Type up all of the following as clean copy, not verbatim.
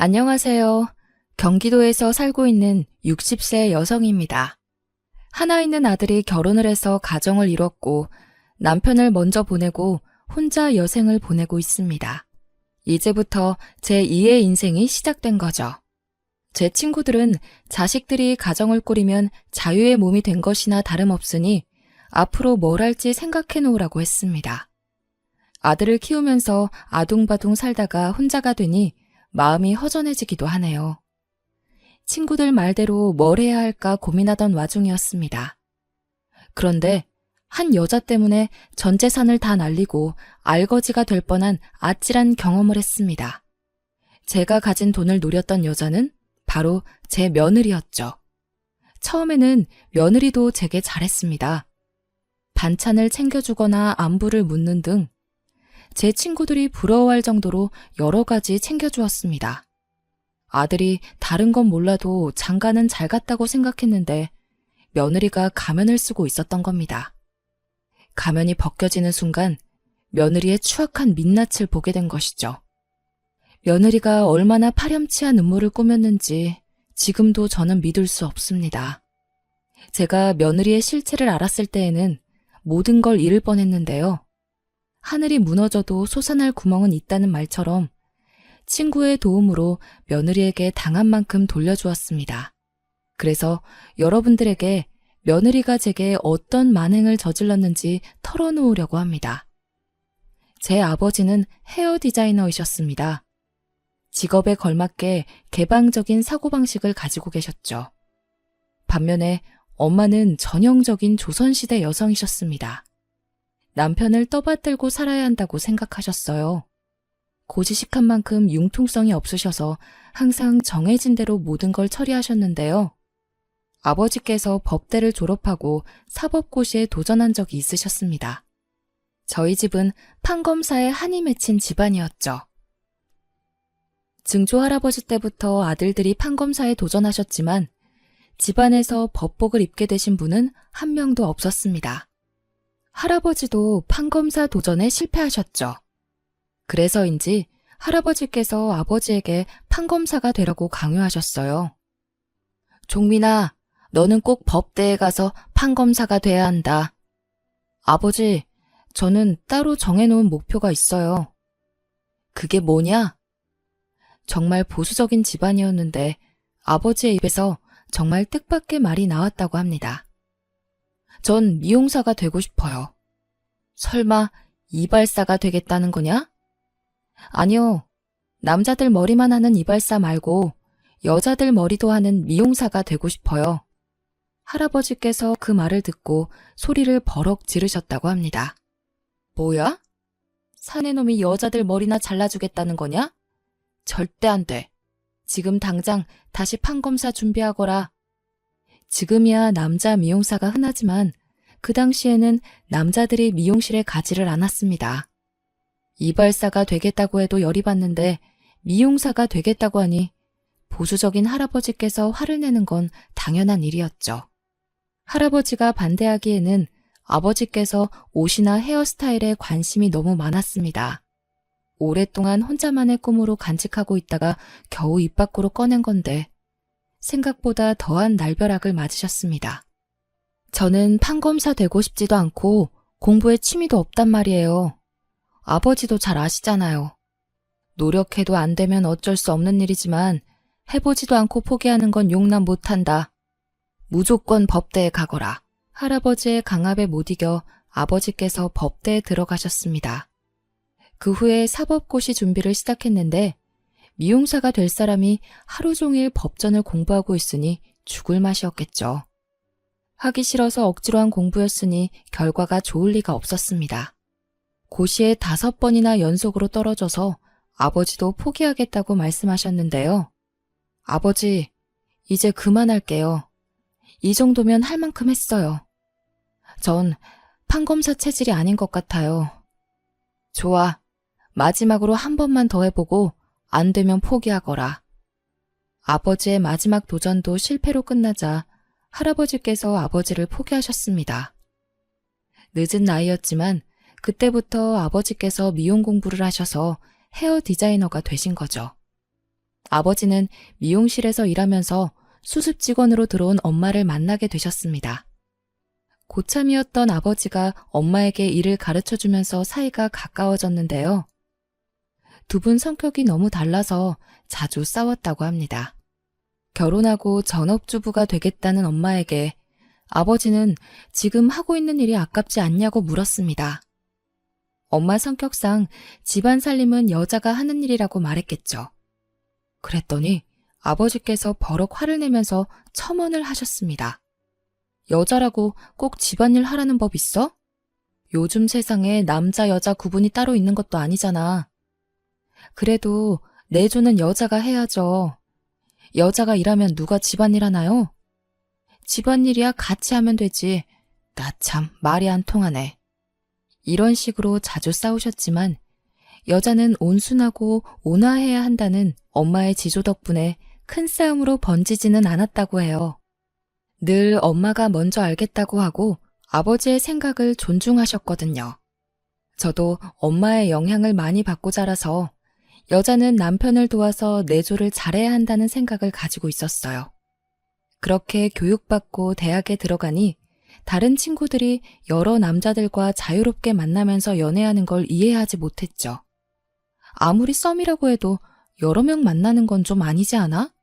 안녕하세요. 경기도에서 살고 있는 60세 여성입니다. 하나 있는 아들이 결혼을 해서 가정을 이뤘고 남편을 먼저 보내고 혼자 여생을 보내고 있습니다. 이제부터 제 2의 인생이 시작된 거죠. 제 친구들은 자식들이 가정을 꾸리면 자유의 몸이 된 것이나 다름없으니 앞으로 뭘 할지 생각해 놓으라고 했습니다. 아들을 키우면서 아둥바둥 살다가 혼자가 되니 마음이 허전해지기도 하네요. 친구들 말대로 뭘 해야 할까 고민하던 와중이었습니다. 그런데 한 여자 때문에 전 재산을 다 날리고 알거지가 될 뻔한 아찔한 경험을 했습니다. 제가 가진 돈을 노렸던 여자는 바로 제 며느리였죠. 처음에는 며느리도 제게 잘했습니다. 반찬을 챙겨주거나 안부를 묻는 등 제 친구들이 부러워할 정도로 여러 가지 챙겨주었습니다. 아들이 다른 건 몰라도 장가는 잘 갔다고 생각했는데 며느리가 가면을 쓰고 있었던 겁니다. 가면이 벗겨지는 순간 며느리의 추악한 민낯을 보게 된 것이죠. 며느리가 얼마나 파렴치한 음모를 꾸몄는지 지금도 저는 믿을 수 없습니다. 제가 며느리의 실체를 알았을 때에는 모든 걸 잃을 뻔했는데요. 하늘이 무너져도 솟아날 구멍은 있다는 말처럼 친구의 도움으로 며느리에게 당한 만큼 돌려주었습니다. 그래서 여러분들에게 며느리가 제게 어떤 만행을 저질렀는지 털어놓으려고 합니다. 제 아버지는 헤어 디자이너이셨습니다. 직업에 걸맞게 개방적인 사고방식을 가지고 계셨죠. 반면에 엄마는 전형적인 조선시대 여성이셨습니다. 남편을 떠받들고 살아야 한다고 생각하셨어요. 고지식한 만큼 융통성이 없으셔서 항상 정해진 대로 모든 걸 처리하셨는데요. 아버지께서 법대를 졸업하고 사법고시에 도전한 적이 있으셨습니다. 저희 집은 판검사에 한이 맺힌 집안이었죠. 증조 할아버지 때부터 아들들이 판검사에 도전하셨지만 집안에서 법복을 입게 되신 분은 한 명도 없었습니다. 할아버지도 판검사 도전에 실패하셨죠. 그래서인지 할아버지께서 아버지에게 판검사가 되라고 강요하셨어요. 종민아, 너는 꼭 법대에 가서 판검사가 돼야 한다. 아버지, 저는 따로 정해놓은 목표가 있어요. 그게 뭐냐? 정말 보수적인 집안이었는데 아버지의 입에서 정말 뜻밖의 말이 나왔다고 합니다. 전 미용사가 되고 싶어요. 설마 이발사가 되겠다는 거냐? 아니요. 남자들 머리만 하는 이발사 말고 여자들 머리도 하는 미용사가 되고 싶어요. 할아버지께서 그 말을 듣고 소리를 버럭 지르셨다고 합니다. 뭐야? 사내놈이 여자들 머리나 잘라주겠다는 거냐? 절대 안 돼. 지금 당장 다시 판검사 준비하거라. 지금이야 남자 미용사가 흔하지만 그 당시에는 남자들이 미용실에 가지를 않았습니다. 이발사가 되겠다고 해도 열이 받는데 미용사가 되겠다고 하니 보수적인 할아버지께서 화를 내는 건 당연한 일이었죠. 할아버지가 반대하기에는 아버지께서 옷이나 헤어스타일에 관심이 너무 많았습니다. 오랫동안 혼자만의 꿈으로 간직하고 있다가 겨우 입 밖으로 꺼낸 건데 생각보다 더한 날벼락을 맞으셨습니다. 저는 판검사 되고 싶지도 않고 공부에 취미도 없단 말이에요. 아버지도 잘 아시잖아요. 노력해도 안 되면 어쩔 수 없는 일이지만 해보지도 않고 포기하는 건 용납 못한다. 무조건 법대에 가거라. 할아버지의 강압에 못 이겨 아버지께서 법대에 들어가셨습니다. 그 후에 사법고시 준비를 시작했는데 미용사가 될 사람이 하루 종일 법전을 공부하고 있으니 죽을 맛이었겠죠. 하기 싫어서 억지로 한 공부였으니 결과가 좋을 리가 없었습니다. 고시에 5번이나 연속으로 떨어져서 아버지도 포기하겠다고 말씀하셨는데요. 아버지, 이제 그만할게요. 이 정도면 할 만큼 했어요. 전 판검사 체질이 아닌 것 같아요. 좋아. 마지막으로 한 번만 더 해보고 안 되면 포기하거라. 아버지의 마지막 도전도 실패로 끝나자 할아버지께서 아버지를 포기하셨습니다. 늦은 나이였지만 그때부터 아버지께서 미용 공부를 하셔서 헤어 디자이너가 되신 거죠. 아버지는 미용실에서 일하면서 수습 직원으로 들어온 엄마를 만나게 되셨습니다. 고참이었던 아버지가 엄마에게 일을 가르쳐주면서 사이가 가까워졌는데요. 두 분 성격이 너무 달라서 자주 싸웠다고 합니다. 결혼하고 전업주부가 되겠다는 엄마에게 아버지는 지금 하고 있는 일이 아깝지 않냐고 물었습니다. 엄마 성격상 집안 살림은 여자가 하는 일이라고 말했겠죠. 그랬더니 아버지께서 버럭 화를 내면서 첨언을 하셨습니다. 여자라고 꼭 집안일 하라는 법 있어? 요즘 세상에 남자 여자 구분이 따로 있는 것도 아니잖아. 그래도 내조는 여자가 해야죠. 여자가 일하면 누가 집안일 하나요? 집안일이야 같이 하면 되지. 나 참 말이 안 통하네. 이런 식으로 자주 싸우셨지만 여자는 온순하고 온화해야 한다는 엄마의 지조 덕분에 큰 싸움으로 번지지는 않았다고 해요. 늘 엄마가 먼저 알겠다고 하고 아버지의 생각을 존중하셨거든요. 저도 엄마의 영향을 많이 받고 자라서 여자는 남편을 도와서 내조를 잘해야 한다는 생각을 가지고 있었어요. 그렇게 교육받고 대학에 들어가니 다른 친구들이 여러 남자들과 자유롭게 만나면서 연애하는 걸 이해하지 못했죠. 아무리 썸이라고 해도 여러 명 만나는 건 좀 아니지 않아?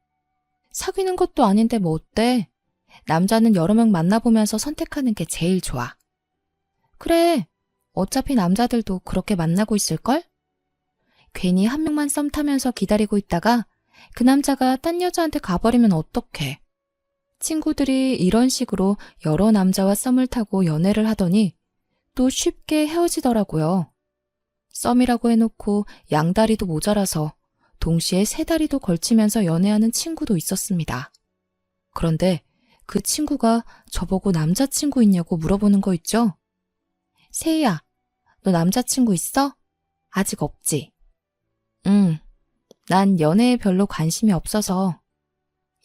사귀는 것도 아닌데 뭐 어때? 남자는 여러 명 만나보면서 선택하는 게 제일 좋아. 그래, 어차피 남자들도 그렇게 만나고 있을걸? 괜히 한 명만 썸 타면서 기다리고 있다가 그 남자가 딴 여자한테 가버리면 어떡해. 친구들이 이런 식으로 여러 남자와 썸을 타고 연애를 하더니 또 쉽게 헤어지더라고요. 썸이라고 해놓고 양다리도 모자라서 동시에 세 다리도 걸치면서 연애하는 친구도 있었습니다. 그런데 그 친구가 저보고 남자친구 있냐고 물어보는 거 있죠? 세희야, 너 남자친구 있어? 아직 없지? 응, 난 연애에 별로 관심이 없어서.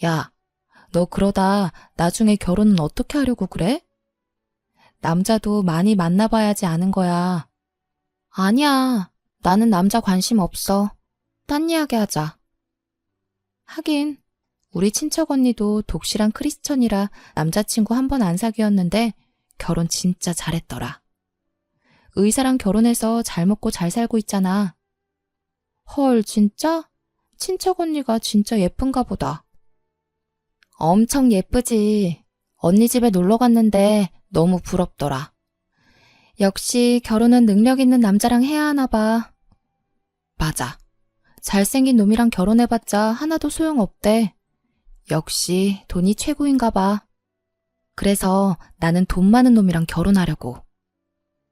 야, 너 그러다 나중에 결혼은 어떻게 하려고 그래? 남자도 많이 만나봐야지 아는 거야. 아니야, 나는 남자 관심 없어. 딴 이야기 하자. 하긴 우리 친척 언니도 독실한 크리스천이라 남자친구 한 번 안 사귀었는데 결혼 진짜 잘했더라. 의사랑 결혼해서 잘 먹고 잘 살고 있잖아. 헐, 진짜? 친척 언니가 진짜 예쁜가 보다. 엄청 예쁘지. 언니 집에 놀러 갔는데 너무 부럽더라. 역시 결혼은 능력 있는 남자랑 해야 하나 봐. 맞아. 잘생긴 놈이랑 결혼해봤자 하나도 소용없대. 역시 돈이 최고인가 봐. 그래서 나는 돈 많은 놈이랑 결혼하려고.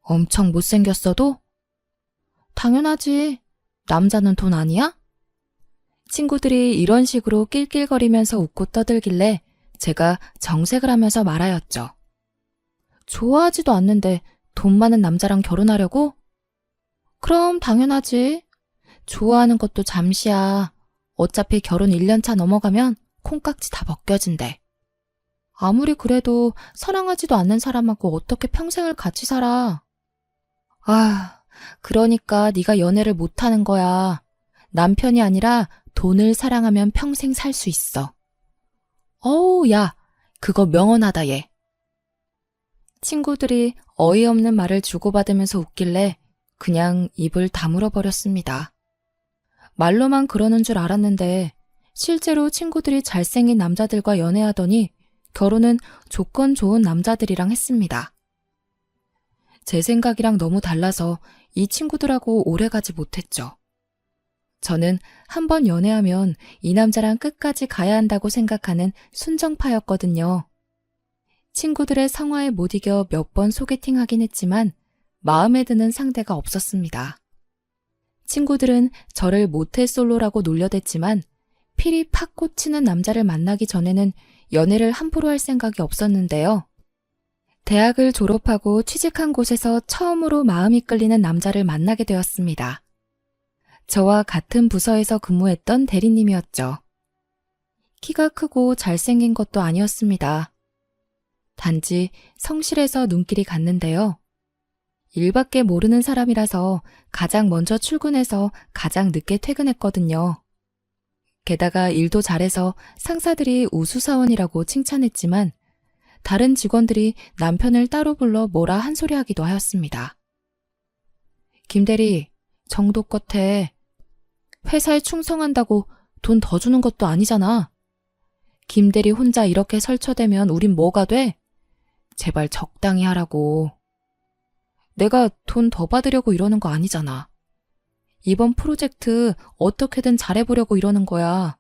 엄청 못생겼어도? 당연하지. 남자는 돈 아니야? 친구들이 이런 식으로 낄낄거리면서 웃고 떠들길래 제가 정색을 하면서 말하였죠. 좋아하지도 않는데 돈 많은 남자랑 결혼하려고? 그럼 당연하지. 좋아하는 것도 잠시야. 어차피 결혼 1년차 넘어가면 콩깍지 다 벗겨진대. 아무리 그래도 사랑하지도 않는 사람하고 어떻게 평생을 같이 살아. 아, 그러니까 네가 연애를 못하는 거야. 남편이 아니라 돈을 사랑하면 평생 살 수 있어. 어우, 야, 그거 명언하다 얘. 친구들이 어이없는 말을 주고받으면서 웃길래 그냥 입을 다물어 버렸습니다. 말로만 그러는 줄 알았는데 실제로 친구들이 잘생긴 남자들과 연애하더니 결혼은 조건 좋은 남자들이랑 했습니다. 제 생각이랑 너무 달라서 이 친구들하고 오래가지 못했죠. 저는 한 번 연애하면 이 남자랑 끝까지 가야 한다고 생각하는 순정파였거든요. 친구들의 성화에 못 이겨 몇 번 소개팅하긴 했지만 마음에 드는 상대가 없었습니다. 친구들은 저를 모태솔로라고 놀려댔지만 필이 팍 꽂히는 남자를 만나기 전에는 연애를 함부로 할 생각이 없었는데요. 대학을 졸업하고 취직한 곳에서 처음으로 마음이 끌리는 남자를 만나게 되었습니다. 저와 같은 부서에서 근무했던 대리님이었죠. 키가 크고 잘생긴 것도 아니었습니다. 단지 성실해서 눈길이 갔는데요. 일밖에 모르는 사람이라서 가장 먼저 출근해서 가장 늦게 퇴근했거든요. 게다가 일도 잘해서 상사들이 우수사원이라고 칭찬했지만 다른 직원들이 남편을 따로 불러 뭐라 한 소리 하기도 하였습니다. 김대리, 정도껏 해. 회사에 충성한다고 돈 더 주는 것도 아니잖아. 김대리 혼자 이렇게 설쳐대면 우린 뭐가 돼? 제발 적당히 하라고. 내가 돈 더 받으려고 이러는 거 아니잖아. 이번 프로젝트 어떻게든 잘해보려고 이러는 거야.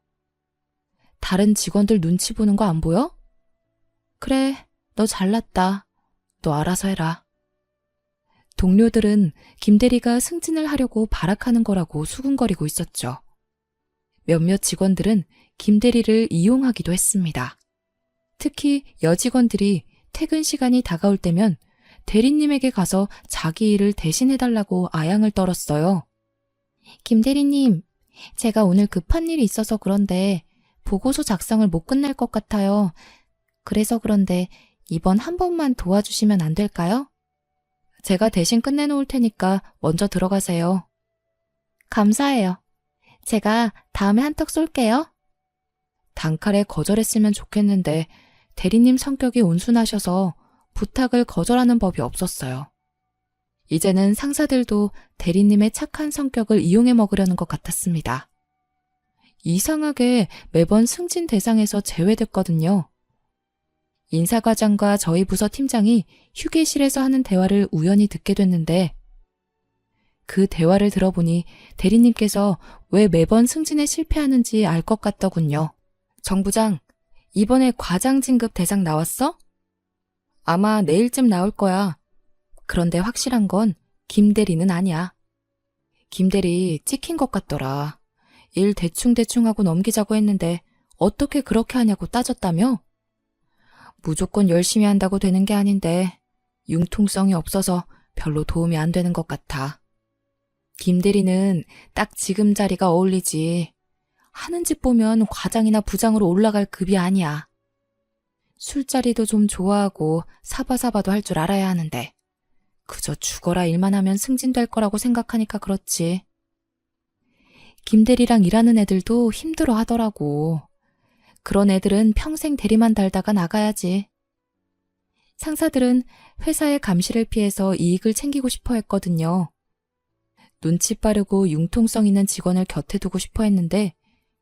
다른 직원들 눈치 보는 거 안 보여? 그래, 너 잘났다. 너 알아서 해라. 동료들은 김대리가 승진을 하려고 발악하는 거라고 수군거리고 있었죠. 몇몇 직원들은 김대리를 이용하기도 했습니다. 특히 여직원들이 퇴근 시간이 다가올 때면 대리님에게 가서 자기 일을 대신해달라고 아양을 떨었어요. 김대리님, 제가 오늘 급한 일이 있어서 그런데 보고서 작성을 못 끝낼 것 같아요. 그래서 그런데 이번 한 번만 도와주시면 안 될까요? 제가 대신 끝내놓을 테니까 먼저 들어가세요. 감사해요. 제가 다음에 한턱 쏠게요. 단칼에 거절했으면 좋겠는데 대리님 성격이 온순하셔서 부탁을 거절하는 법이 없었어요. 이제는 상사들도 대리님의 착한 성격을 이용해 먹으려는 것 같았습니다. 이상하게 매번 승진 대상에서 제외됐거든요. 인사과장과 저희 부서 팀장이 휴게실에서 하는 대화를 우연히 듣게 됐는데 그 대화를 들어보니 대리님께서 왜 매번 승진에 실패하는지 알 것 같더군요. 정 부장, 이번에 과장 진급 대상 나왔어? 아마 내일쯤 나올 거야. 그런데 확실한 건 김대리는 아니야. 김대리 찍힌 것 같더라. 일 대충대충 하고 넘기자고 했는데 어떻게 그렇게 하냐고 따졌다며? 무조건 열심히 한다고 되는 게 아닌데 융통성이 없어서 별로 도움이 안 되는 것 같아. 김대리는 딱 지금 자리가 어울리지. 하는 짓 보면 과장이나 부장으로 올라갈 급이 아니야. 술자리도 좀 좋아하고 사바사바도 할 줄 알아야 하는데 그저 죽어라 일만 하면 승진될 거라고 생각하니까 그렇지. 김대리랑 일하는 애들도 힘들어 하더라고. 그런 애들은 평생 대리만 달다가 나가야지. 상사들은 회사의 감시를 피해서 이익을 챙기고 싶어 했거든요. 눈치 빠르고 융통성 있는 직원을 곁에 두고 싶어 했는데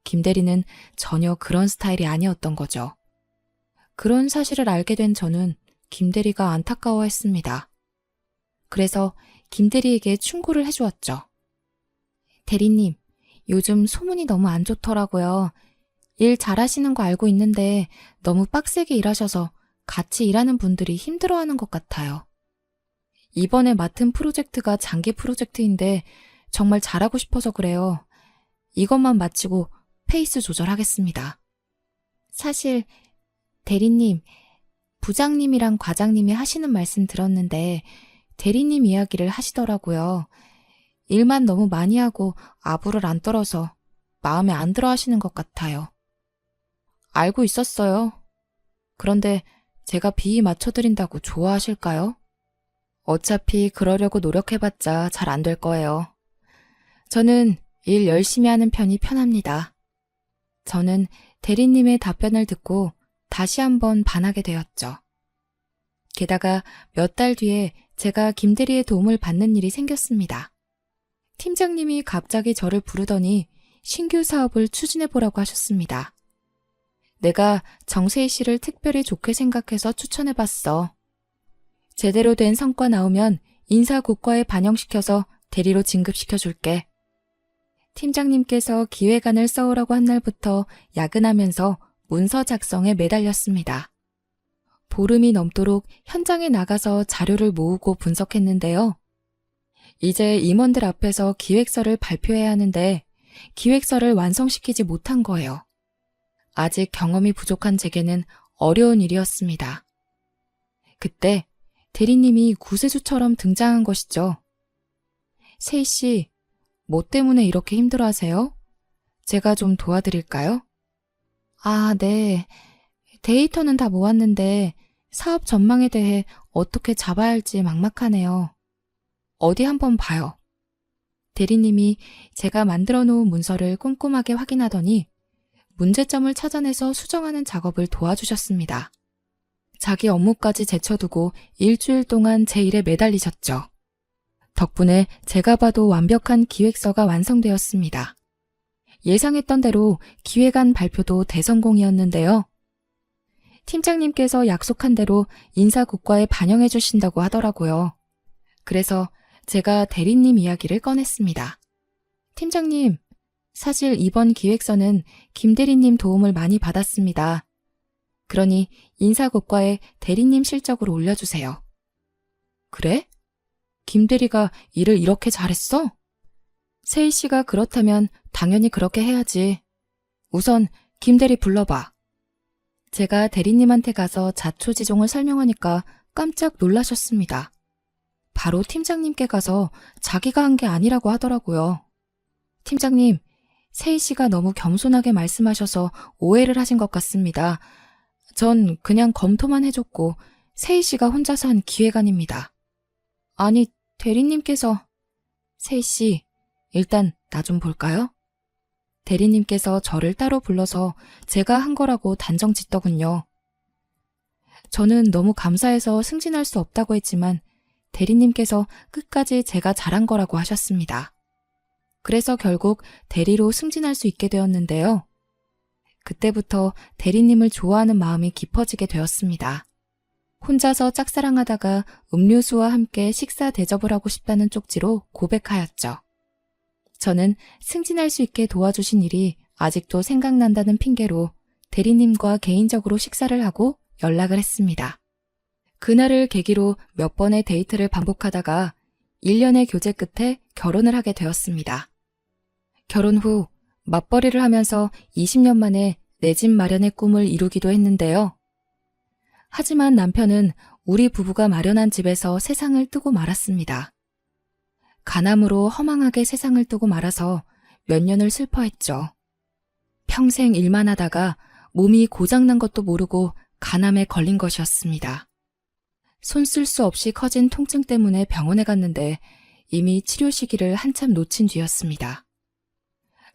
김대리는 전혀 그런 스타일이 아니었던 거죠. 그런 사실을 알게 된 저는 김대리가 안타까워했습니다. 그래서 김대리에게 충고를 해주었죠. 대리님, 요즘 소문이 너무 안 좋더라고요. 일 잘하시는 거 알고 있는데 너무 빡세게 일하셔서 같이 일하는 분들이 힘들어하는 것 같아요. 이번에 맡은 프로젝트가 장기 프로젝트인데 정말 잘하고 싶어서 그래요. 이것만 마치고 페이스 조절하겠습니다. 사실 대리님, 부장님이랑 과장님이 하시는 말씀 들었는데 대리님 이야기를 하시더라고요. 일만 너무 많이 하고 아부를 안 떨어서 마음에 안 들어 하시는 것 같아요. 알고 있었어요. 그런데 제가 비위 맞춰드린다고 좋아하실까요? 어차피 그러려고 노력해봤자 잘 안 될 거예요. 저는 일 열심히 하는 편이 편합니다. 저는 대리님의 답변을 듣고 다시 한번 반하게 되었죠. 게다가 몇 달 뒤에 제가 김대리의 도움을 받는 일이 생겼습니다. 팀장님이 갑자기 저를 부르더니 신규 사업을 추진해보라고 하셨습니다. 내가 정세희 씨를 특별히 좋게 생각해서 추천해봤어. 제대로 된 성과 나오면 인사고과에 반영시켜서 대리로 진급시켜줄게. 팀장님께서 기획안을 써오라고 한 날부터 야근하면서 문서 작성에 매달렸습니다. 보름이 넘도록 현장에 나가서 자료를 모으고 분석했는데요. 이제 임원들 앞에서 기획서를 발표해야 하는데 기획서를 완성시키지 못한 거예요. 아직 경험이 부족한 제게는 어려운 일이었습니다. 그때 대리님이 구세주처럼 등장한 것이죠. 세희 씨, 뭐 때문에 이렇게 힘들어하세요? 제가 좀 도와드릴까요? 아, 네. 데이터는 다 모았는데 사업 전망에 대해 어떻게 잡아야 할지 막막하네요. 어디 한번 봐요. 대리님이 제가 만들어 놓은 문서를 꼼꼼하게 확인하더니 문제점을 찾아내서 수정하는 작업을 도와주셨습니다. 자기 업무까지 제쳐두고 일주일 동안 제 일에 매달리셨죠. 덕분에 제가 봐도 완벽한 기획서가 완성되었습니다. 예상했던 대로 기획안 발표도 대성공이었는데요. 팀장님께서 약속한 대로 인사국과에 반영해 주신다고 하더라고요. 그래서 제가 대리님 이야기를 꺼냈습니다. 팀장님, 사실 이번 기획서는 김 대리님 도움을 많이 받았습니다. 그러니 인사고과에 대리님 실적으로 올려주세요. 그래? 김 대리가 일을 이렇게 잘했어? 세희 씨가 그렇다면 당연히 그렇게 해야지. 우선 김 대리 불러봐. 제가 대리님한테 가서 자초지종을 설명하니까 깜짝 놀라셨습니다. 바로 팀장님께 가서 자기가 한 게 아니라고 하더라고요. 팀장님, 세희 씨가 너무 겸손하게 말씀하셔서 오해를 하신 것 같습니다. 전 그냥 검토만 해줬고 세희 씨가 혼자서 한 기획안입니다. 아니, 대리님께서... 세희 씨, 일단 나 좀 볼까요? 대리님께서 저를 따로 불러서 제가 한 거라고 단정 짓더군요. 저는 너무 감사해서 승진할 수 없다고 했지만 대리님께서 끝까지 제가 잘한 거라고 하셨습니다. 그래서 결국 대리로 승진할 수 있게 되었는데요. 그때부터 대리님을 좋아하는 마음이 깊어지게 되었습니다. 혼자서 짝사랑하다가 음료수와 함께 식사 대접을 하고 싶다는 쪽지로 고백하였죠. 저는 승진할 수 있게 도와주신 일이 아직도 생각난다는 핑계로 대리님과 개인적으로 식사를 하고 연락을 했습니다. 그날을 계기로 몇 번의 데이트를 반복하다가 1년의 교제 끝에 결혼을 하게 되었습니다. 결혼 후 맞벌이를 하면서 20년 만에 내 집 마련의 꿈을 이루기도 했는데요. 하지만 남편은 우리 부부가 마련한 집에서 세상을 뜨고 말았습니다. 간암으로 허망하게 세상을 뜨고 말아서 몇 년을 슬퍼했죠. 평생 일만 하다가 몸이 고장난 것도 모르고 간암에 걸린 것이었습니다. 손 쓸 수 없이 커진 통증 때문에 병원에 갔는데 이미 치료 시기를 한참 놓친 뒤였습니다.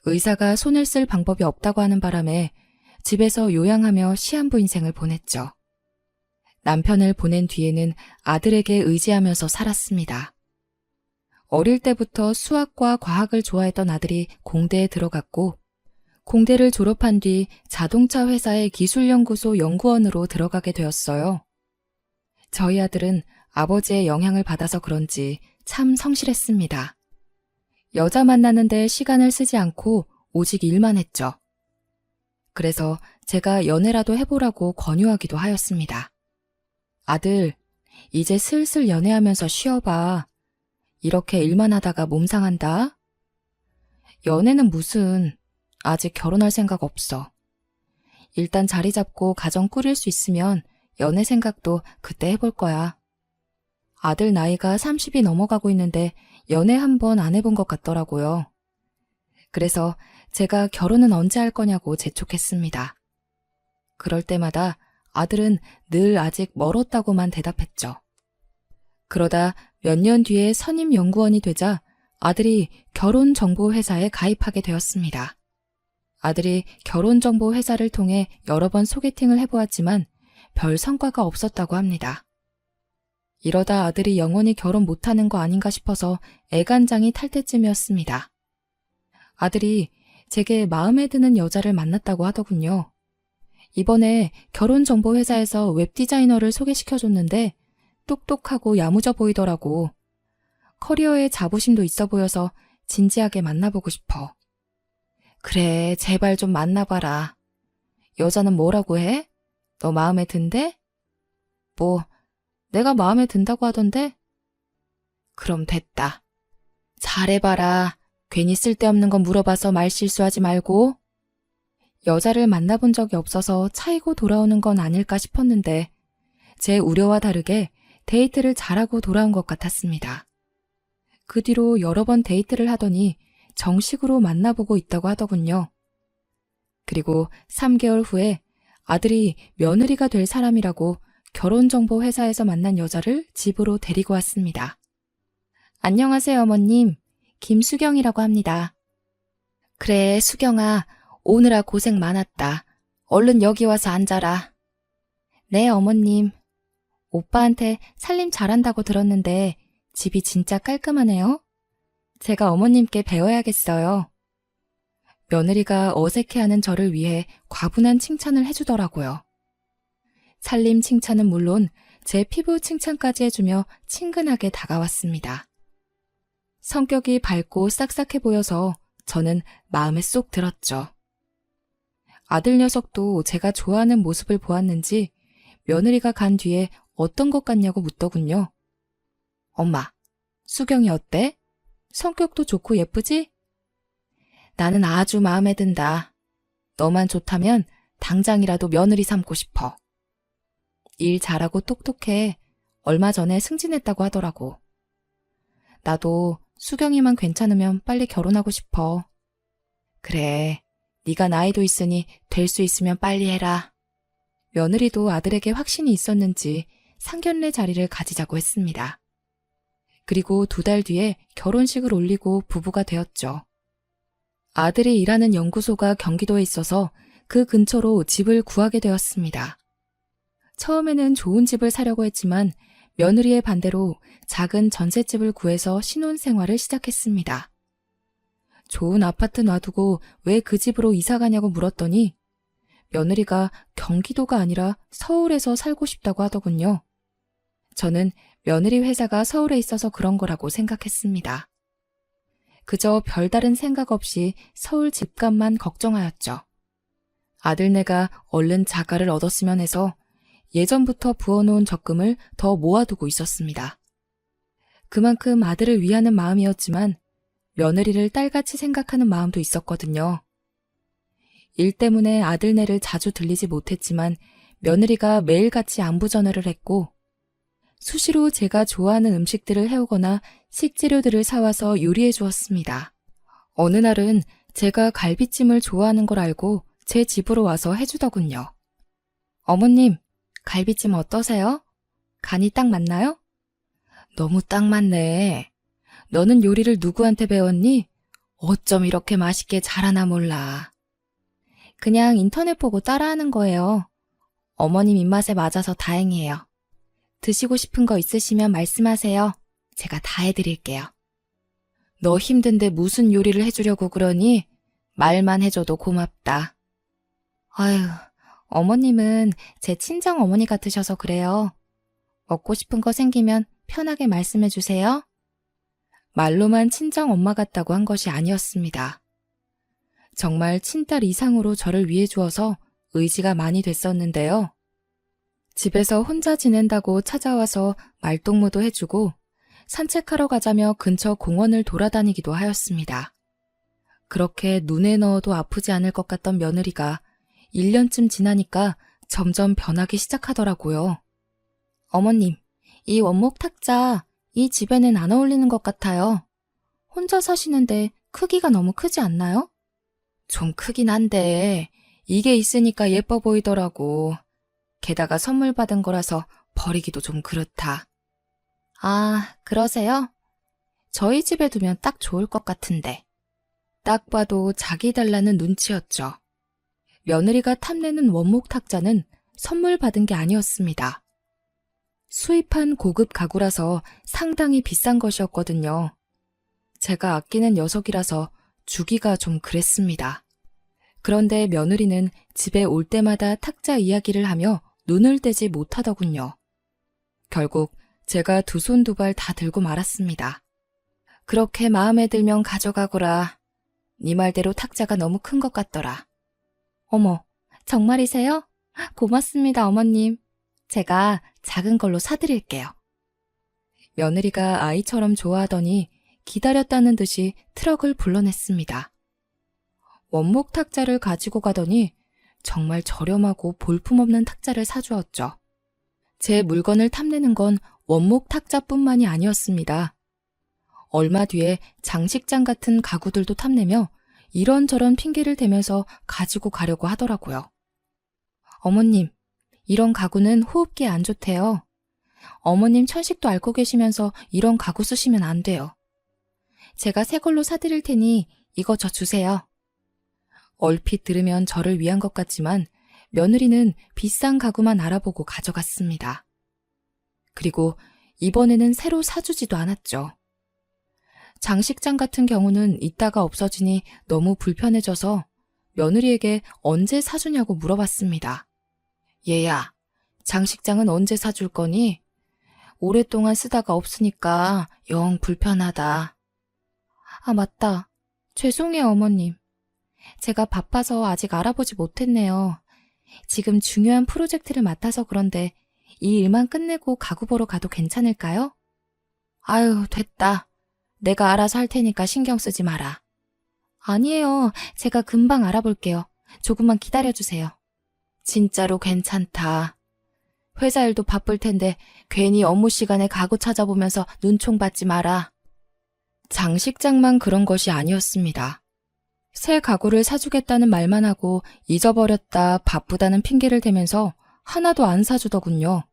의사가 손을 쓸 방법이 없다고 하는 바람에 집에서 요양하며 시한부 인생을 보냈죠. 남편을 보낸 뒤에는 아들에게 의지하면서 살았습니다. 어릴 때부터 수학과 과학을 좋아했던 아들이 공대에 들어갔고 공대를 졸업한 뒤 자동차 회사의 기술연구소 연구원으로 들어가게 되었어요. 저희 아들은 아버지의 영향을 받아서 그런지 참 성실했습니다. 여자 만나는데 시간을 쓰지 않고 오직 일만 했죠. 그래서 제가 연애라도 해보라고 권유하기도 하였습니다. 아들, 이제 슬슬 연애하면서 쉬어봐. 이렇게 일만 하다가 몸 상한다. 연애는 무슨, 아직 결혼할 생각 없어. 일단 자리 잡고 가정 꾸릴 수 있으면 연애 생각도 그때 해볼 거야. 아들 나이가 30이 넘어가고 있는데 연애 한 번 안 해본 것 같더라고요. 그래서 제가 결혼은 언제 할 거냐고 재촉했습니다. 그럴 때마다 아들은 늘 아직 멀었다고만 대답했죠. 그러다 몇 년 뒤에 선임 연구원이 되자 아들이 결혼정보회사에 가입하게 되었습니다. 아들이 결혼정보회사를 통해 여러 번 소개팅을 해보았지만 별 성과가 없었다고 합니다. 이러다 아들이 영원히 결혼 못하는 거 아닌가 싶어서 애간장이 탈 때쯤이었습니다. 아들이 제게 마음에 드는 여자를 만났다고 하더군요. 이번에 결혼정보회사에서 웹디자이너를 소개시켜줬는데 똑똑하고 야무져 보이더라고. 커리어에 자부심도 있어 보여서 진지하게 만나보고 싶어. 그래, 제발 좀 만나봐라. 여자는 뭐라고 해? 너 마음에 든대? 뭐, 내가 마음에 든다고 하던데? 그럼 됐다. 잘해봐라. 괜히 쓸데없는 거 물어봐서 말 실수하지 말고. 여자를 만나본 적이 없어서 차이고 돌아오는 건 아닐까 싶었는데 제 우려와 다르게 데이트를 잘하고 돌아온 것 같았습니다. 그 뒤로 여러 번 데이트를 하더니 정식으로 만나보고 있다고 하더군요. 그리고 3개월 후에 아들이 며느리가 될 사람이라고 결혼정보회사에서 만난 여자를 집으로 데리고 왔습니다. 안녕하세요, 어머님. 김수경이라고 합니다. 그래, 수경아. 오느라 고생 많았다. 얼른 여기 와서 앉아라. 네, 어머님. 오빠한테 살림 잘한다고 들었는데 집이 진짜 깔끔하네요. 제가 어머님께 배워야겠어요. 며느리가 어색해하는 저를 위해 과분한 칭찬을 해주더라고요. 살림 칭찬은 물론 제 피부 칭찬까지 해주며 친근하게 다가왔습니다. 성격이 밝고 싹싹해 보여서 저는 마음에 쏙 들었죠. 아들 녀석도 제가 좋아하는 모습을 보았는지 며느리가 간 뒤에 어떤 것 같냐고 묻더군요. 엄마, 수경이 어때? 성격도 좋고 예쁘지? 나는 아주 마음에 든다. 너만 좋다면 당장이라도 며느리 삼고 싶어. 일 잘하고 똑똑해. 얼마 전에 승진했다고 하더라고. 나도 수경이만 괜찮으면 빨리 결혼하고 싶어. 그래, 네가 나이도 있으니 될 수 있으면 빨리 해라. 며느리도 아들에게 확신이 있었는지 상견례 자리를 가지자고 했습니다. 그리고 2달 뒤에 결혼식을 올리고 부부가 되었죠. 아들이 일하는 연구소가 경기도에 있어서 그 근처로 집을 구하게 되었습니다. 처음에는 좋은 집을 사려고 했지만 며느리의 반대로 작은 전셋집을 구해서 신혼생활을 시작했습니다. 좋은 아파트 놔두고 왜 그 집으로 이사 가냐고 물었더니 며느리가 경기도가 아니라 서울에서 살고 싶다고 하더군요. 저는 며느리 회사가 서울에 있어서 그런 거라고 생각했습니다. 그저 별다른 생각 없이 서울 집값만 걱정하였죠. 아들네가 얼른 자가를 얻었으면 해서 예전부터 부어놓은 적금을 더 모아두고 있었습니다. 그만큼 아들을 위하는 마음이었지만 며느리를 딸같이 생각하는 마음도 있었거든요. 일 때문에 아들네를 자주 들리지 못했지만 며느리가 매일같이 안부 전화를 했고 수시로 제가 좋아하는 음식들을 해오거나 식재료들을 사와서 요리해 주었습니다. 어느 날은 제가 갈비찜을 좋아하는 걸 알고 제 집으로 와서 해주더군요. 어머님, 갈비찜 어떠세요? 간이 딱 맞나요? 너무 딱 맞네. 너는 요리를 누구한테 배웠니? 어쩜 이렇게 맛있게 잘하나 몰라. 그냥 인터넷 보고 따라하는 거예요. 어머님 입맛에 맞아서 다행이에요. 드시고 싶은 거 있으시면 말씀하세요. 제가 다 해드릴게요. 너 힘든데 무슨 요리를 해주려고 그러니? 말만 해줘도 고맙다. 아유, 어머님은 제 친정 어머니 같으셔서 그래요. 먹고 싶은 거 생기면 편하게 말씀해 주세요. 말로만 친정 엄마 같다고 한 것이 아니었습니다. 정말 친딸 이상으로 저를 위해 주어서 의지가 많이 됐었는데요. 집에서 혼자 지낸다고 찾아와서 말동무도 해주고 산책하러 가자며 근처 공원을 돌아다니기도 하였습니다. 그렇게 눈에 넣어도 아프지 않을 것 같던 며느리가 1년쯤 지나니까 점점 변하기 시작하더라고요. 어머님, 이 원목 탁자 이 집에는 안 어울리는 것 같아요. 혼자 사시는데 크기가 너무 크지 않나요? 좀 크긴 한데 이게 있으니까 예뻐 보이더라고. 게다가 선물 받은 거라서 버리기도 좀 그렇다. 아, 그러세요? 저희 집에 두면 딱 좋을 것 같은데. 딱 봐도 자기 달라는 눈치였죠. 며느리가 탐내는 원목 탁자는 선물 받은 게 아니었습니다. 수입한 고급 가구라서 상당히 비싼 것이었거든요. 제가 아끼는 녀석이라서 주기가 좀 그랬습니다. 그런데 며느리는 집에 올 때마다 탁자 이야기를 하며 눈을 떼지 못하더군요. 결국 제가 2손 2발 다 들고 말았습니다. 그렇게 마음에 들면 가져가거라. 네 말대로 탁자가 너무 큰 것 같더라. 어머, 정말이세요? 고맙습니다, 어머님. 제가 작은 걸로 사드릴게요. 며느리가 아이처럼 좋아하더니 기다렸다는 듯이 트럭을 불러냈습니다. 원목 탁자를 가지고 가더니 정말 저렴하고 볼품없는 탁자를 사주었죠. 제 물건을 탐내는 건 원목 탁자뿐만이 아니었습니다. 얼마 뒤에 장식장 같은 가구들도 탐내며 이런저런 핑계를 대면서 가지고 가려고 하더라고요. 어머님, 이런 가구는 호흡기에 안 좋대요. 어머님 천식도 앓고 계시면서 이런 가구 쓰시면 안 돼요. 제가 새 걸로 사드릴 테니 이거 저 주세요. 얼핏 들으면 저를 위한 것 같지만 며느리는 비싼 가구만 알아보고 가져갔습니다. 그리고 이번에는 새로 사주지도 않았죠. 장식장 같은 경우는 있다가 없어지니 너무 불편해져서 며느리에게 언제 사주냐고 물어봤습니다. 얘야, 장식장은 언제 사줄 거니? 오랫동안 쓰다가 없으니까 영 불편하다. 아, 맞다. 죄송해요, 어머님. 제가 바빠서 아직 알아보지 못했네요. 지금 중요한 프로젝트를 맡아서 그런데 이 일만 끝내고 가구 보러 가도 괜찮을까요? 아유, 됐다. 내가 알아서 할 테니까 신경 쓰지 마라. 아니에요. 제가 금방 알아볼게요. 조금만 기다려주세요. 진짜로 괜찮다. 회사 일도 바쁠 텐데 괜히 업무 시간에 가구 찾아보면서 눈총 받지 마라. 장식장만 그런 것이 아니었습니다. 새 가구를 사주겠다는 말만 하고 잊어버렸다 바쁘다는 핑계를 대면서 하나도 안 사주더군요.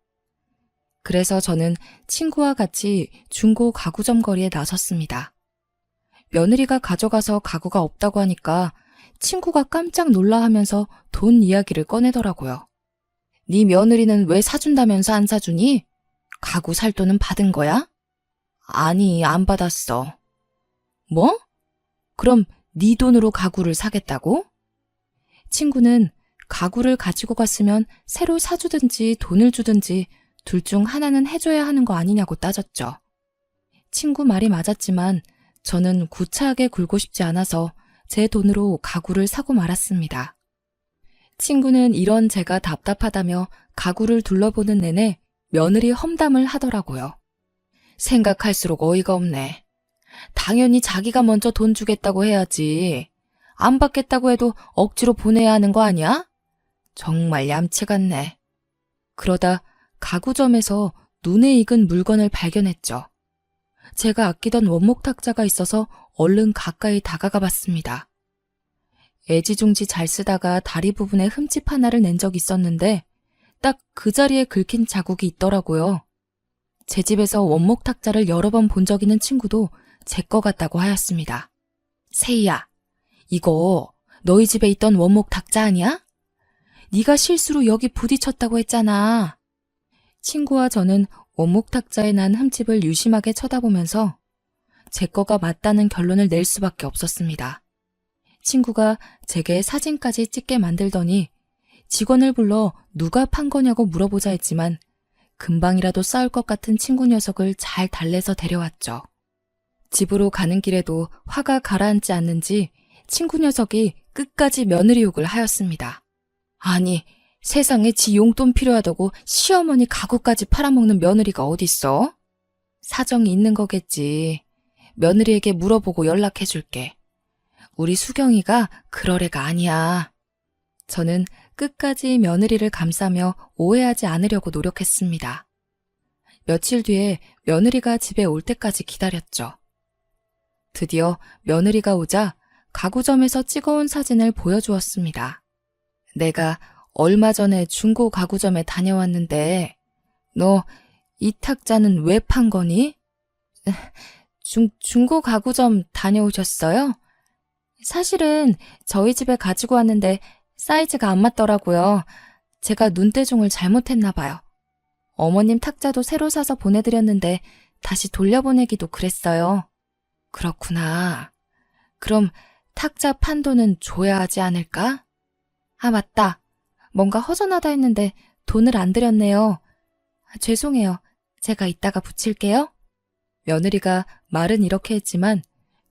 그래서 저는 친구와 같이 중고 가구점 거리에 나섰습니다. 며느리가 가져가서 가구가 없다고 하니까 친구가 깜짝 놀라하면서 돈 이야기를 꺼내더라고요. 네 며느리는 왜 사준다면서 안 사주니? 가구 살 돈은 받은 거야? 아니, 안 받았어. 뭐? 그럼 네 돈으로 가구를 사겠다고? 친구는 가구를 가지고 갔으면 새로 사주든지 돈을 주든지 둘 중 하나는 해줘야 하는 거 아니냐고 따졌죠. 친구 말이 맞았지만 저는 구차하게 굴고 싶지 않아서 제 돈으로 가구를 사고 말았습니다. 친구는 이런 제가 답답하다며 가구를 둘러보는 내내 며느리 험담을 하더라고요. 생각할수록 어이가 없네. 당연히 자기가 먼저 돈 주겠다고 해야지. 안 받겠다고 해도 억지로 보내야 하는 거 아니야? 정말 얌체 같네. 그러다 가구점에서 눈에 익은 물건을 발견했죠. 제가 아끼던 원목 탁자가 있어서 얼른 가까이 다가가 봤습니다. 애지중지 잘 쓰다가 다리 부분에 흠집 하나를 낸 적이 있었는데 딱 그 자리에 긁힌 자국이 있더라고요. 제 집에서 원목 탁자를 여러 번 본 적 있는 친구도 제 거 같다고 하였습니다. 세희야, 이거 너희 집에 있던 원목 탁자 아니야? 네가 실수로 여기 부딪혔다고 했잖아. 친구와 저는 원목 탁자에 난 흠집을 유심하게 쳐다보면서 제 거가 맞다는 결론을 낼 수밖에 없었습니다. 친구가 제게 사진까지 찍게 만들더니 직원을 불러 누가 판 거냐고 물어보자 했지만 금방이라도 싸울 것 같은 친구 녀석을 잘 달래서 데려왔죠. 집으로 가는 길에도 화가 가라앉지 않는지 친구 녀석이 끝까지 며느리 욕을 하였습니다. 아니, 세상에 지 용돈 필요하다고 시어머니 가구까지 팔아먹는 며느리가 어딨어? 사정이 있는 거겠지. 며느리에게 물어보고 연락해줄게. 우리 수경이가 그럴 애가 아니야. 저는 끝까지 며느리를 감싸며 오해하지 않으려고 노력했습니다. 며칠 뒤에 며느리가 집에 올 때까지 기다렸죠. 드디어 며느리가 오자 가구점에서 찍어온 사진을 보여주었습니다. 내가 얼마 전에 중고 가구점에 다녀왔는데 너 이 탁자는 왜 판 거니? 중고 가구점 다녀오셨어요? 사실은 저희 집에 가지고 왔는데 사이즈가 안 맞더라고요. 제가 눈대중을 잘못했나 봐요. 어머님 탁자도 새로 사서 보내드렸는데 다시 돌려보내기도 그랬어요. 그렇구나. 그럼 탁자 판 돈은 줘야 하지 않을까? 아, 맞다. 뭔가 허전하다 했는데 돈을 안 드렸네요. 죄송해요. 제가 이따가 붙일게요. 며느리가 말은 이렇게 했지만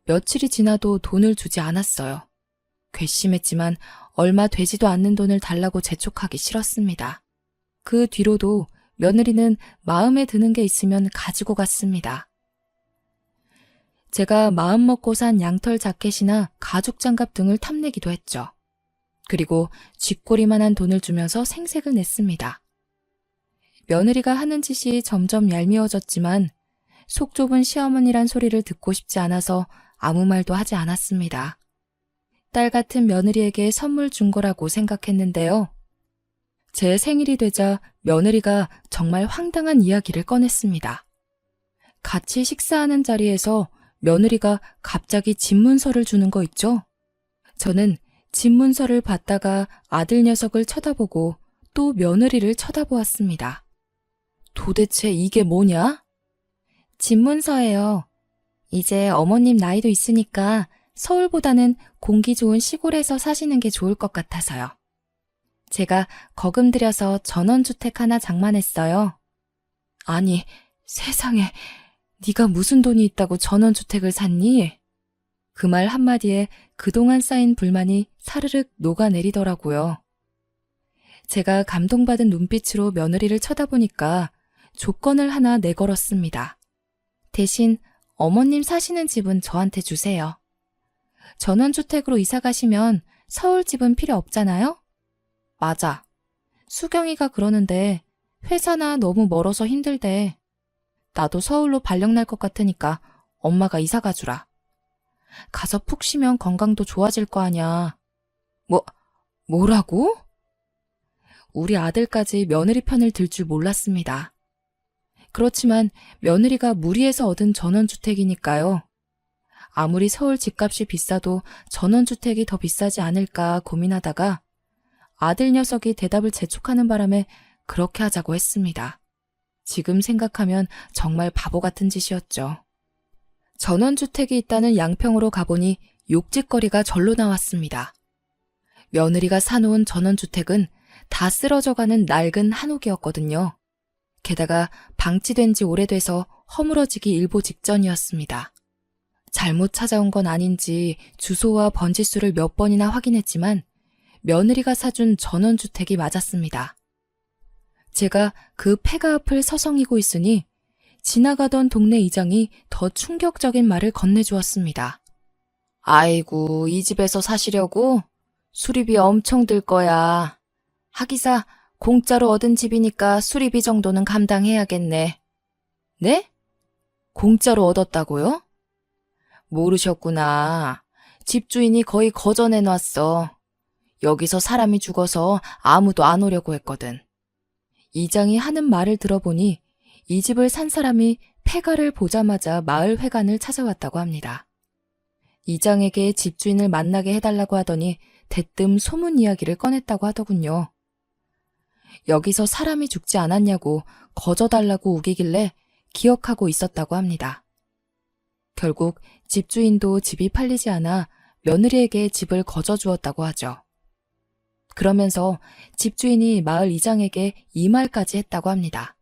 며칠이 지나도 돈을 주지 않았어요. 괘씸했지만 얼마 되지도 않는 돈을 달라고 재촉하기 싫었습니다. 그 뒤로도 며느리는 마음에 드는 게 있으면 가지고 갔습니다. 제가 마음먹고 산 양털 자켓이나 가죽 장갑 등을 탐내기도 했죠. 그리고 쥐꼬리만한 돈을 주면서 생색을 냈습니다. 며느리가 하는 짓이 점점 얄미워졌지만 속 좁은 시어머니란 소리를 듣고 싶지 않아서 아무 말도 하지 않았습니다. 딸 같은 며느리에게 선물 준 거라고 생각했는데요. 제 생일이 되자 며느리가 정말 황당한 이야기를 꺼냈습니다. 같이 식사하는 자리에서 며느리가 갑자기 집문서를 주는 거 있죠? 저는 집 문서를 받다가 아들 녀석을 쳐다보고 또 며느리를 쳐다보았습니다. 도대체 이게 뭐냐? 집 문서예요. 이제 어머님 나이도 있으니까 서울보다는 공기 좋은 시골에서 사시는 게 좋을 것 같아서요. 제가 거금 들여서 전원주택 하나 장만했어요. 아니, 세상에, 네가 무슨 돈이 있다고 전원주택을 샀니? 그 말 한마디에 그동안 쌓인 불만이 사르륵 녹아내리더라고요. 제가 감동받은 눈빛으로 며느리를 쳐다보니까 조건을 하나 내걸었습니다. 대신 어머님 사시는 집은 저한테 주세요. 전원주택으로 이사 가시면 서울 집은 필요 없잖아요? 맞아. 수경이가 그러는데 회사나 너무 멀어서 힘들대. 나도 서울로 발령 날 것 같으니까 엄마가 이사 가주라. 가서 푹 쉬면 건강도 좋아질 거 아냐. 뭐라고? 우리 아들까지 며느리 편을 들 줄 몰랐습니다. 그렇지만 며느리가 무리해서 얻은 전원주택이니까요. 아무리 서울 집값이 비싸도 전원주택이 더 비싸지 않을까 고민하다가 아들 녀석이 대답을 재촉하는 바람에 그렇게 하자고 했습니다. 지금 생각하면 정말 바보 같은 짓이었죠. 전원주택이 있다는 양평으로 가보니 욕짓거리가 절로 나왔습니다. 며느리가 사놓은 전원주택은 다 쓰러져가는 낡은 한옥이었거든요. 게다가 방치된 지 오래돼서 허물어지기 일보 직전이었습니다. 잘못 찾아온 건 아닌지 주소와 번지수를 몇 번이나 확인했지만 며느리가 사준 전원주택이 맞았습니다. 제가 그 폐가 앞을 서성이고 있으니 지나가던 동네 이장이 더 충격적인 말을 건네주었습니다. 아이고, 이 집에서 사시려고? 수리비 엄청 들 거야. 하기사 공짜로 얻은 집이니까 수리비 정도는 감당해야겠네. 네? 공짜로 얻었다고요? 모르셨구나. 집주인이 거의 거저내놨어. 여기서 사람이 죽어서 아무도 안 오려고 했거든. 이장이 하는 말을 들어보니 이 집을 산 사람이 폐가를 보자마자 마을 회관을 찾아왔다고 합니다. 이장에게 집주인을 만나게 해달라고 하더니 대뜸 소문 이야기를 꺼냈다고 하더군요. 여기서 사람이 죽지 않았냐고 거저달라고 우기길래 기억하고 있었다고 합니다. 결국 집주인도 집이 팔리지 않아 며느리에게 집을 거저주었다고 하죠. 그러면서 집주인이 마을 이장에게 이 말까지 했다고 합니다.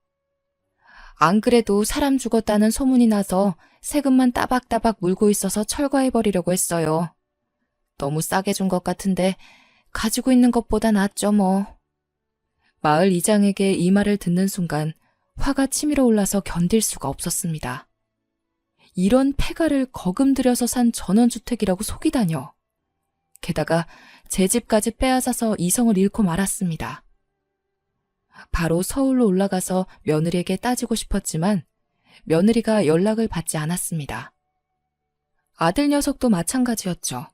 안 그래도 사람 죽었다는 소문이 나서 세금만 따박따박 물고 있어서 철거해버리려고 했어요. 너무 싸게 준 것 같은데 가지고 있는 것보다 낫죠 뭐. 마을 이장에게 이 말을 듣는 순간 화가 치밀어 올라서 견딜 수가 없었습니다. 이런 폐가를 거금 들여서 산 전원주택이라고 속이다뇨. 게다가 제 집까지 빼앗아서 이성을 잃고 말았습니다. 바로 서울로 올라가서 며느리에게 따지고 싶었지만 며느리가 연락을 받지 않았습니다. 아들 녀석도 마찬가지였죠.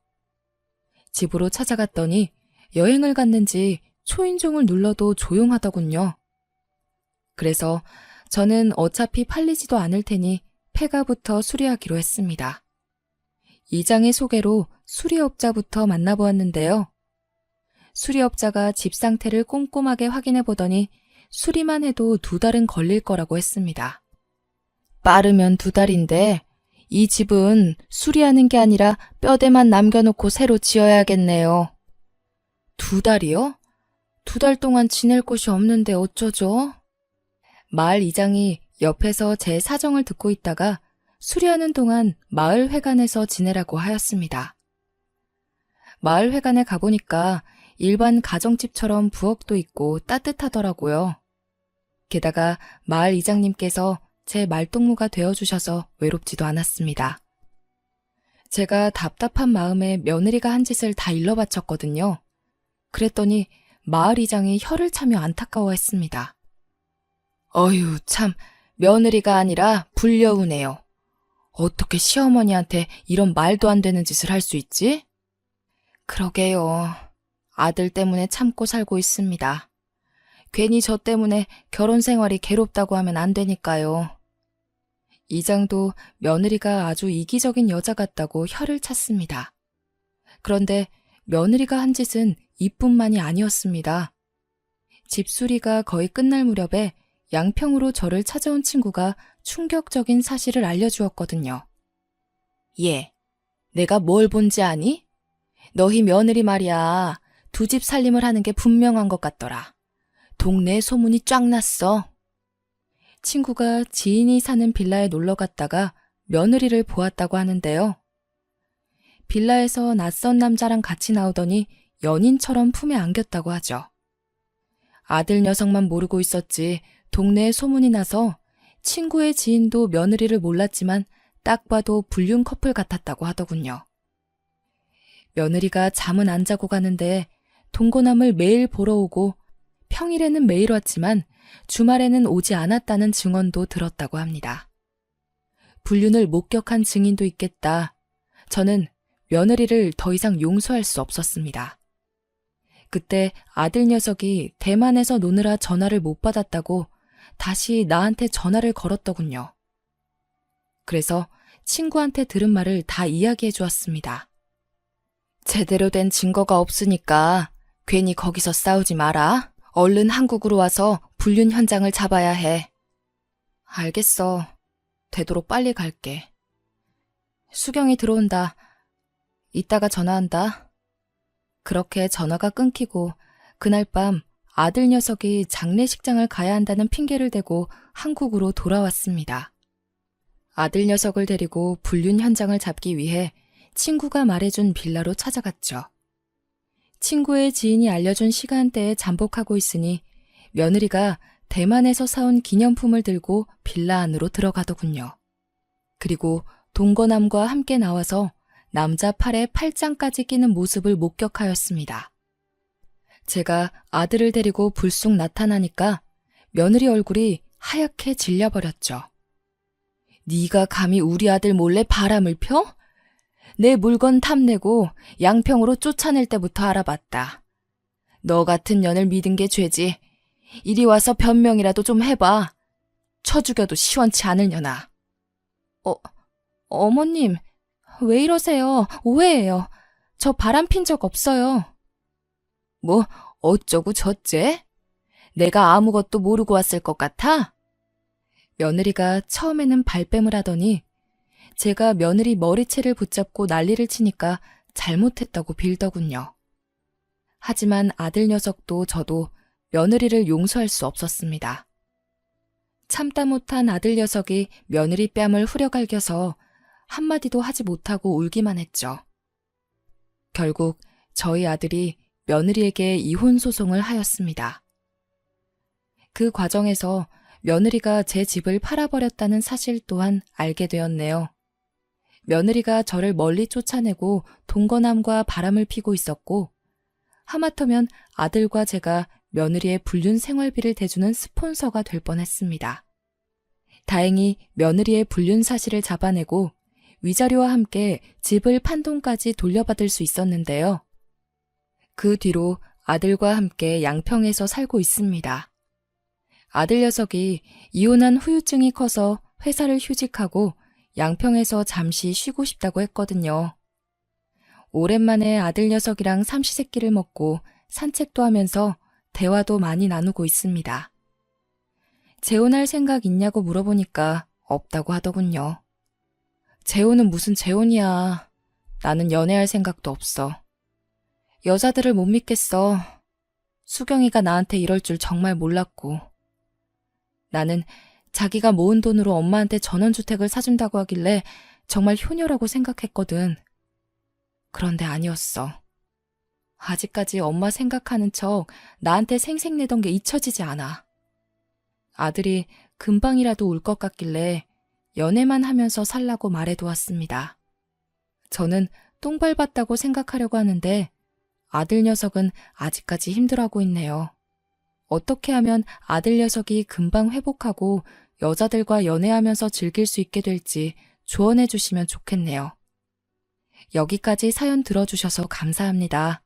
집으로 찾아갔더니 여행을 갔는지 초인종을 눌러도 조용하더군요. 그래서 저는 어차피 팔리지도 않을 테니 폐가부터 수리하기로 했습니다. 이장의 소개로 수리업자부터 만나보았는데요. 수리업자가 집 상태를 꼼꼼하게 확인해 보더니 수리만 해도 2달은 걸릴 거라고 했습니다. 빠르면 2달인데 이 집은 수리하는 게 아니라 뼈대만 남겨놓고 새로 지어야겠네요. 2달이요? 2달 동안 지낼 곳이 없는데 어쩌죠? 마을 이장이 옆에서 제 사정을 듣고 있다가 수리하는 동안 마을 회관에서 지내라고 하였습니다. 마을 회관에 가보니까 일반 가정집처럼 부엌도 있고 따뜻하더라고요. 게다가 마을 이장님께서 제 말동무가 되어주셔서 외롭지도 않았습니다. 제가 답답한 마음에 며느리가 한 짓을 다 일러 바쳤거든요. 그랬더니 마을 이장이 혀를 차며 안타까워했습니다. 어휴, 참, 며느리가 아니라 불려우네요. 어떻게 시어머니한테 이런 말도 안 되는 짓을 할 수 있지? 그러게요. 아들 때문에 참고 살고 있습니다. 괜히 저 때문에 결혼 생활이 괴롭다고 하면 안 되니까요. 이장도 며느리가 아주 이기적인 여자 같다고 혀를 찼습니다. 그런데 며느리가 한 짓은 이뿐만이 아니었습니다. 집수리가 거의 끝날 무렵에 양평으로 저를 찾아온 친구가 충격적인 사실을 알려주었거든요. 얘, 내가 뭘 본지 아니? 너희 며느리 말이야. 두 집 살림을 하는 게 분명한 것 같더라. 동네에 소문이 쫙 났어. 친구가 지인이 사는 빌라에 놀러 갔다가 며느리를 보았다고 하는데요. 빌라에서 낯선 남자랑 같이 나오더니 연인처럼 품에 안겼다고 하죠. 아들 녀석만 모르고 있었지 동네에 소문이 나서 친구의 지인도 며느리를 몰랐지만 딱 봐도 불륜 커플 같았다고 하더군요. 며느리가 잠은 안 자고 가는데 동거남을 매일 보러 오고 평일에는 매일 왔지만 주말에는 오지 않았다는 증언도 들었다고 합니다. 불륜을 목격한 증인도 있겠다. 저는 며느리를 더 이상 용서할 수 없었습니다. 그때 아들 녀석이 대만에서 노느라 전화를 못 받았다고 다시 나한테 전화를 걸었더군요. 그래서 친구한테 들은 말을 다 이야기해 주었습니다. 제대로 된 증거가 없으니까 괜히 거기서 싸우지 마라. 얼른 한국으로 와서 불륜 현장을 잡아야 해. 알겠어. 되도록 빨리 갈게. 수경이 들어온다. 이따가 전화한다. 그렇게 전화가 끊기고 그날 밤 아들 녀석이 장례식장을 가야 한다는 핑계를 대고 한국으로 돌아왔습니다. 아들 녀석을 데리고 불륜 현장을 잡기 위해 친구가 말해준 빌라로 찾아갔죠. 친구의 지인이 알려준 시간대에 잠복하고 있으니 며느리가 대만에서 사온 기념품을 들고 빌라 안으로 들어가더군요. 그리고 동거남과 함께 나와서 남자 팔에 팔짱까지 끼는 모습을 목격하였습니다. 제가 아들을 데리고 불쑥 나타나니까 며느리 얼굴이 하얗게 질려버렸죠. 네가 감히 우리 아들 몰래 바람을 펴? 내 물건 탐내고 양평으로 쫓아낼 때부터 알아봤다. 너 같은 년을 믿은 게 죄지. 이리 와서 변명이라도 좀 해봐. 쳐 죽여도 시원치 않으려나. 어머님, 왜 이러세요? 오해예요. 저 바람 핀 적 없어요. 뭐 어쩌고 저째? 내가 아무것도 모르고 왔을 것 같아? 며느리가 처음에는 발뺌을 하더니 제가 며느리 머리채를 붙잡고 난리를 치니까 잘못했다고 빌더군요. 하지만 아들 녀석도 저도 며느리를 용서할 수 없었습니다. 참다 못한 아들 녀석이 며느리 뺨을 후려갈겨서 한마디도 하지 못하고 울기만 했죠. 결국 저희 아들이 며느리에게 이혼 소송을 하였습니다. 그 과정에서 며느리가 제 집을 팔아버렸다는 사실 또한 알게 되었네요. 며느리가 저를 멀리 쫓아내고 동거남과 바람을 피고 있었고 하마터면 아들과 제가 며느리의 불륜 생활비를 대주는 스폰서가 될 뻔했습니다. 다행히 며느리의 불륜 사실을 잡아내고 위자료와 함께 집을 판 돈까지 돌려받을 수 있었는데요. 그 뒤로 아들과 함께 양평에서 살고 있습니다. 아들 녀석이 이혼한 후유증이 커서 회사를 휴직하고 양평에서 잠시 쉬고 싶다고 했거든요. 오랜만에 아들 녀석이랑 삼시세끼를 먹고 산책도 하면서 대화도 많이 나누고 있습니다. 재혼할 생각 있냐고 물어보니까 없다고 하더군요. 재혼은 무슨 재혼이야. 나는 연애할 생각도 없어. 여자들을 못 믿겠어. 수경이가 나한테 이럴 줄 정말 몰랐고. 나는 자기가 모은 돈으로 엄마한테 전원주택을 사준다고 하길래 정말 효녀라고 생각했거든. 그런데 아니었어. 아직까지 엄마 생각하는 척 나한테 생색내던 게 잊혀지지 않아. 아들이 금방이라도 울 것 같길래 연애만 하면서 살라고 말해두었습니다. 저는 똥 밟았다고 생각하려고 하는데 아들 녀석은 아직까지 힘들어하고 있네요. 어떻게 하면 아들 녀석이 금방 회복하고 여자들과 연애하면서 즐길 수 있게 될지 조언해 주시면 좋겠네요. 여기까지 사연 들어주셔서 감사합니다.